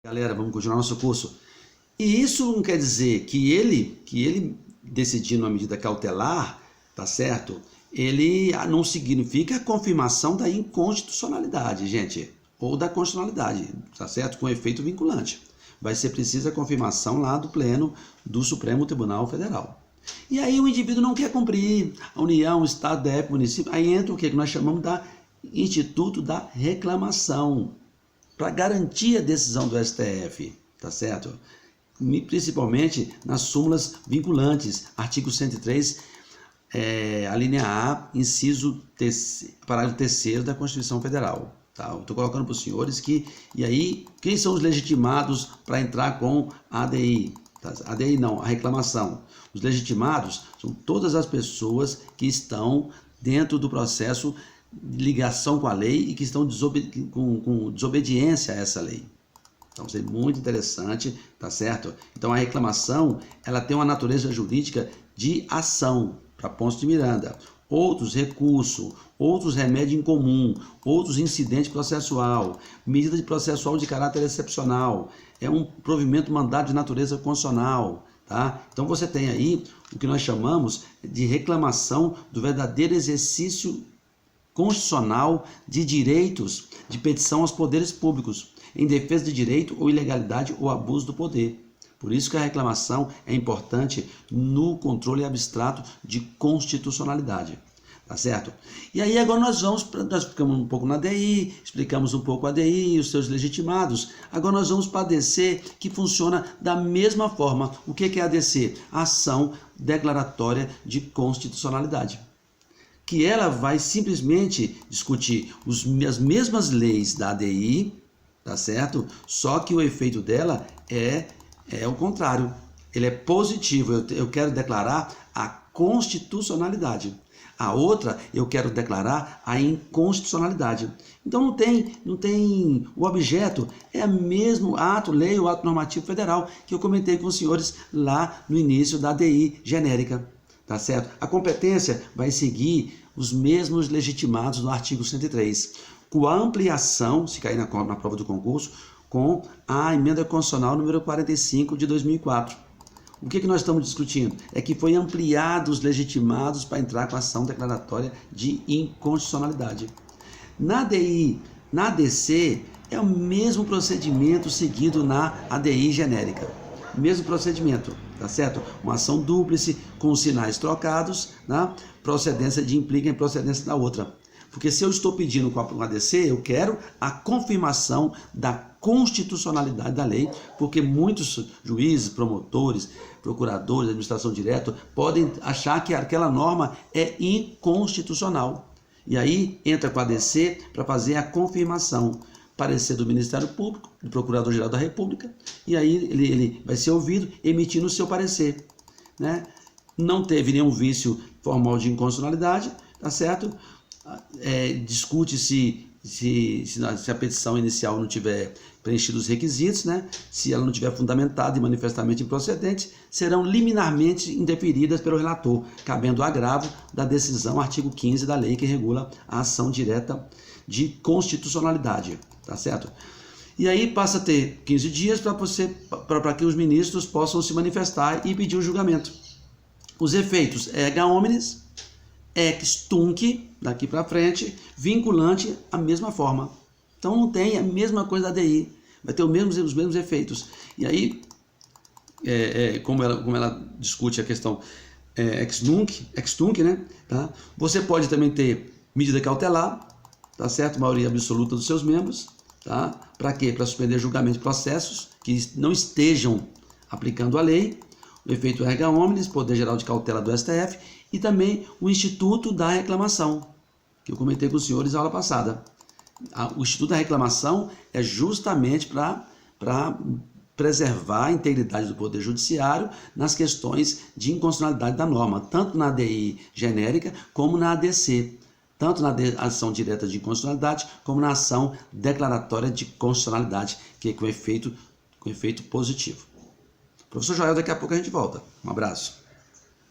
Galera, vamos continuar nosso curso. E isso não quer dizer que ele decidindo uma medida cautelar, tá certo? Ele não significa a confirmação da inconstitucionalidade, gente, ou da constitucionalidade, tá certo? Com efeito vinculante. Vai ser precisa a confirmação lá do Pleno do Supremo Tribunal Federal. E aí o indivíduo não quer cumprir, a União, o Estado, DF, município, aí entra o que nós chamamos da Instituto da Reclamação, para garantir a decisão do STF, tá certo? Principalmente nas súmulas vinculantes, artigo 103, a linha A, inciso parágrafo 3º da Constituição Federal. Tá? Eu estou colocando para os senhores que, e aí, quem são os legitimados para entrar com a ADI? Tá? ADI não, a reclamação. Os legitimados são todas as pessoas que estão dentro do processo de ligação com a lei e que estão com desobediência a essa lei. Então, isso é muito interessante, tá certo? Então, a reclamação, ela tem uma natureza jurídica de ação, para Ponce de Miranda. Outros recursos, outros remédio em comum, outros incidente processual, medida de processual de caráter excepcional, é um provimento mandado de natureza constitucional, tá? Então, você tem aí o que nós chamamos de reclamação do verdadeiro exercício constitucional de direitos de petição aos poderes públicos, em defesa de direito ou ilegalidade ou abuso do poder. Por isso que a reclamação é importante no controle abstrato de constitucionalidade. Tá certo? E aí agora nós explicamos um pouco na ADI, explicamos um pouco a ADI e os seus legitimados. Agora nós vamos para a ADC, que funciona da mesma forma. O que é a ADC? Ação declaratória de constitucionalidade. Que ela vai simplesmente discutir as mesmas leis da ADI, tá certo? Só que o efeito dela é o contrário. Ele é positivo. Eu quero declarar a constitucionalidade. A outra, eu quero declarar a inconstitucionalidade. Então não tem o objeto é o mesmo ato, lei ou ato normativo federal que eu comentei com os senhores lá no início da ADI genérica. Tá certo? A competência vai seguir os mesmos legitimados no artigo 103, com a ampliação, se cair na prova do concurso, com a emenda constitucional número 45 de 2004. O que nós estamos discutindo? É que foi ampliado os legitimados para entrar com a ação declaratória de inconstitucionalidade. Na ADI, na ADC, é o mesmo procedimento seguido na ADI genérica. Mesmo procedimento, tá certo? Uma ação dúplice com sinais trocados, né? Procedência de implica em procedência da outra. Porque se eu estou pedindo com a ADC, eu quero a confirmação da constitucionalidade da lei, porque muitos juízes, promotores, procuradores, administração direta podem achar que aquela norma é inconstitucional. E aí entra com a ADC para fazer a confirmação. Parecer do Ministério Público, do Procurador-Geral da República, e aí ele vai ser ouvido emitindo o seu parecer. Né? Não teve nenhum vício formal de inconstitucionalidade, tá certo? Discute-se se a petição inicial não tiver preenchido os requisitos, né? Se ela não tiver fundamentada e manifestamente improcedente, serão liminarmente indeferidas pelo relator, cabendo agravo da decisão, artigo 15 da lei que regula a ação direta de constitucionalidade, tá certo? E aí passa a ter 15 dias para que os ministros possam se manifestar e pedir o julgamento. Os efeitos erga omnes, ex tunc, daqui para frente, vinculante, a mesma forma. Então não tem a mesma coisa da ADI, vai ter os mesmos efeitos. E aí, como ela discute a questão ex tunc, né? Tá? Você pode também ter medida cautelar, tá certo? Maioria absoluta dos seus membros, tá? Para quê? Para suspender julgamento de processos que não estejam aplicando a lei, o efeito erga omnes, poder geral de cautela do STF, e também o Instituto da Reclamação, que eu comentei com os senhores na aula passada. O Instituto da Reclamação é justamente para preservar a integridade do Poder Judiciário nas questões de inconstitucionalidade da norma, tanto na ADI genérica como na ADC, tanto na ação direta de inconstitucionalidade como na ação declaratória de constitucionalidade, que é com efeito positivo. Professor Joel, daqui a pouco a gente volta. Um abraço.